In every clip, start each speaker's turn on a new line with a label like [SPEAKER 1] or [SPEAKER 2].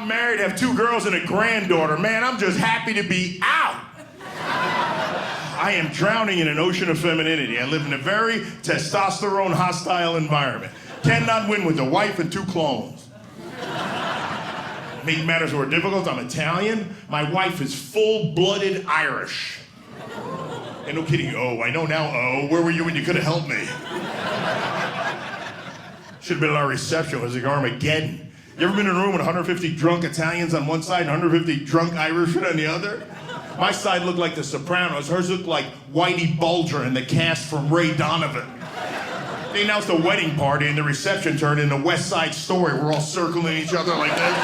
[SPEAKER 1] I'm married, have 2 girls and a granddaughter. Man, I'm just happy to be out. I am drowning in an ocean of femininity. I live in a very testosterone hostile environment. Cannot win with a wife and 2 clones. Make matters more difficult, I'm Italian. My wife is full-blooded Irish. And no kidding, oh, I know now, oh, where were you when you could have helped me? Should have been at our reception, it was like Armageddon. You ever been in a room with 150 drunk Italians on one side and 150 drunk Irishmen on the other? My side looked like The Sopranos, hers looked like Whitey Bulger in the cast from Ray Donovan. They announced a wedding party and the reception turned into West Side Story. We're all circling each other like this.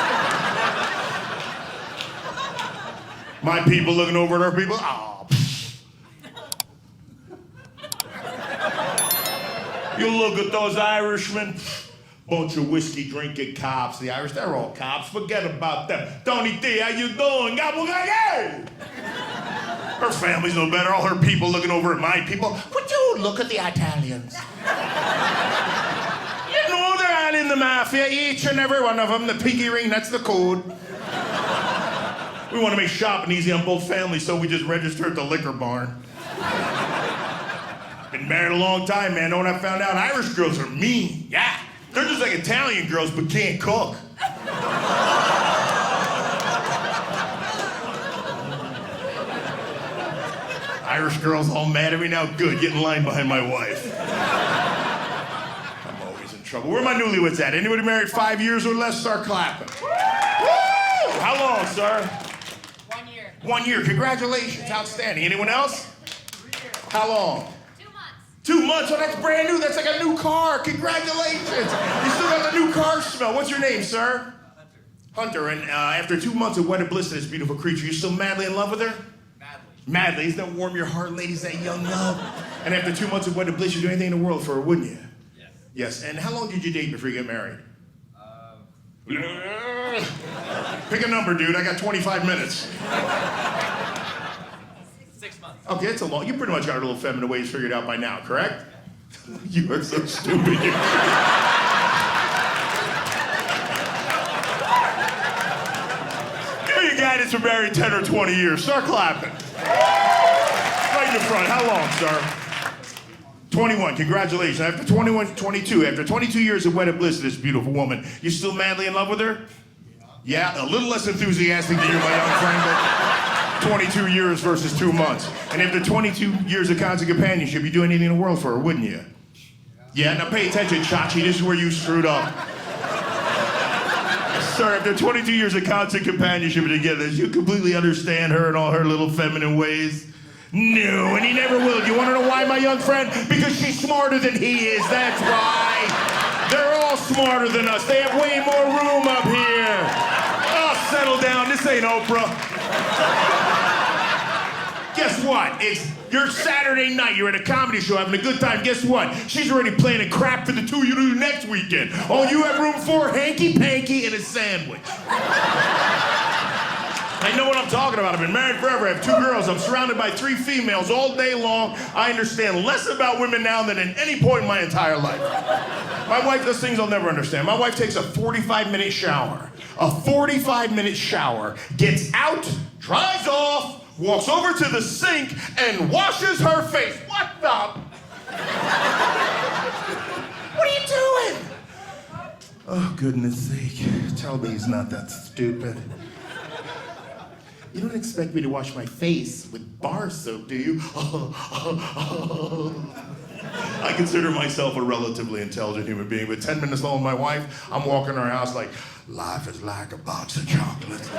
[SPEAKER 1] My people looking over at our people, oh. You look at those Irishmen, bunch of whiskey drinking cops. The Irish, they're all cops, forget about them. Tony D, how you doing? Her family's no better, all her people looking over at my people. Would you look at the Italians? You know they're all in the mafia, each and every one of them, the pinky ring, that's the code. We want to make shopping easy on both families, so we just register at the liquor barn. Been married a long time, man. Know what I found out? Irish girls are mean. Yeah. They're just like Italian girls, but can't cook. Irish girls all mad at me now? Good, get in line behind my wife. I'm always in trouble. Where are my newlyweds at? Anybody married 5 years or less? Start clapping. Woo! How long, sir?
[SPEAKER 2] 1 year.
[SPEAKER 1] 1 year, congratulations, outstanding. Anyone else?
[SPEAKER 2] 3 years.
[SPEAKER 1] How long?
[SPEAKER 2] 2 months.
[SPEAKER 1] 2 months, oh, that's brand new. That's like a new car. Congratulations. You still got the new car smell. What's your name, sir? Hunter. And after 2 months of wedded bliss to this beautiful creature, you still madly in love with her? Madly. Isn't that warm your heart, ladies, that young love? And after 2 months of wedded bliss, you'd do anything in the world for her, wouldn't you?
[SPEAKER 3] Yes.
[SPEAKER 1] Yes. And how long did you date before you get married? Pick a number, dude. I got 25 minutes.
[SPEAKER 3] 6 months.
[SPEAKER 1] Okay, that's a long. You pretty much got our little feminine ways figured out by now, correct? You are so stupid. You Give me a guy that's been married 10 or 20 years. Start clapping. Right in the front. How long, sir? 21. Congratulations. After 21, 22. After 22 years of wedded bliss to this beautiful woman, you still madly in love with her? Yeah, a little less enthusiastic than you, my young friend, but 22 years versus 2 months. And after 22 years of constant companionship, you'd do anything in the world for her, wouldn't you? Yeah, now pay attention, Chachi. This is where you screwed up. Sir, after 22 years of constant companionship together, you completely understand her and all her little feminine ways? No, and he never will. Do you want to know why, my young friend? Because she's smarter than he is, that's why. They're all smarter than us. They have way more room up here. Oh, settle down, this ain't Oprah. Guess what? It's your Saturday night, you're at a comedy show having a good time. Guess what? She's already planning crap for the 2 of you to do next weekend. All you have room for, hanky-panky and a sandwich. I know what I'm talking about. I've been married forever. I have 2 girls. I'm surrounded by 3 females all day long. I understand less about women now than at any point in my entire life. My wife does things I'll never understand. My wife takes a 45-minute shower. A 45-minute shower. Gets out, dries off, walks over to the sink, and washes her face. What the? What are you doing? Oh, goodness sake. Tell me he's not that stupid. You don't expect me to wash my face with bar soap, do you? I consider myself a relatively intelligent human being, but 10 minutes alone with my wife, I'm walking our house like, life is like a box of chocolates.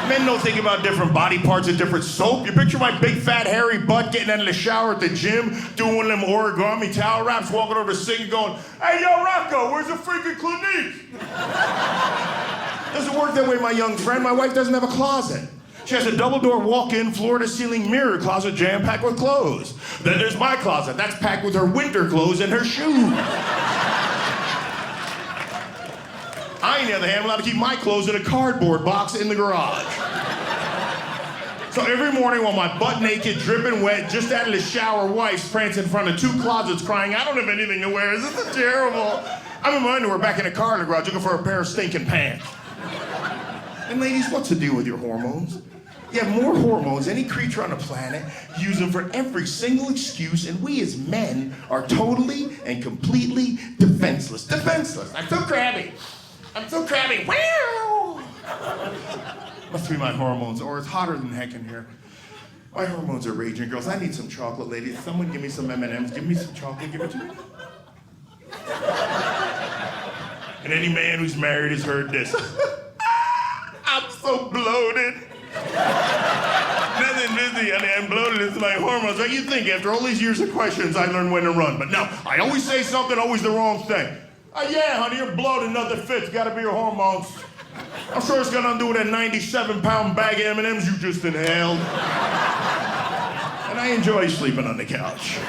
[SPEAKER 1] Men don't think about different body parts and different soap. You picture my big, fat, hairy butt getting out of the shower at the gym, doing one of them origami towel wraps, walking over to the sink and going, hey, yo, Rocco, where's the freaking Clinique? Doesn't work that way, my young friend. My wife doesn't have a closet. She has a double-door walk-in, floor-to-ceiling mirror closet jam-packed with clothes. Then there's my closet. That's packed with her winter clothes and her shoes. I, on the other hand, am allowed to keep my clothes in a cardboard box in the garage. So every morning while my butt naked, dripping wet, just out of the shower, wife's prancing in front of 2 closets crying, I don't have anything to wear. This is terrible. I'm in my underwear back in the car in the garage looking for a pair of stinking pants. And ladies, what's the deal with your hormones? You have more hormones than any creature on the planet, use them for every single excuse, and we as men are totally and completely defenseless. Defenseless. I'm so crabby. I'm so crabby. Wow! Must be my hormones, or it's hotter than heck in here. My hormones are raging, girls. I need some chocolate, ladies. Someone give me some M&Ms. Give me some chocolate. Give it to me. And any man who's married has heard this. I'm so bloated. Nothing busy, honey. I'm bloated. It's my hormones. What do you think? After all these years of questions, I learned when to run. But no, I always say something, always the wrong thing. Yeah, honey, you're bloated. Nothing fits. Gotta be your hormones. I'm sure it's got nothing to do with that 97-pound bag of M&Ms you just inhaled. And I enjoy sleeping on the couch.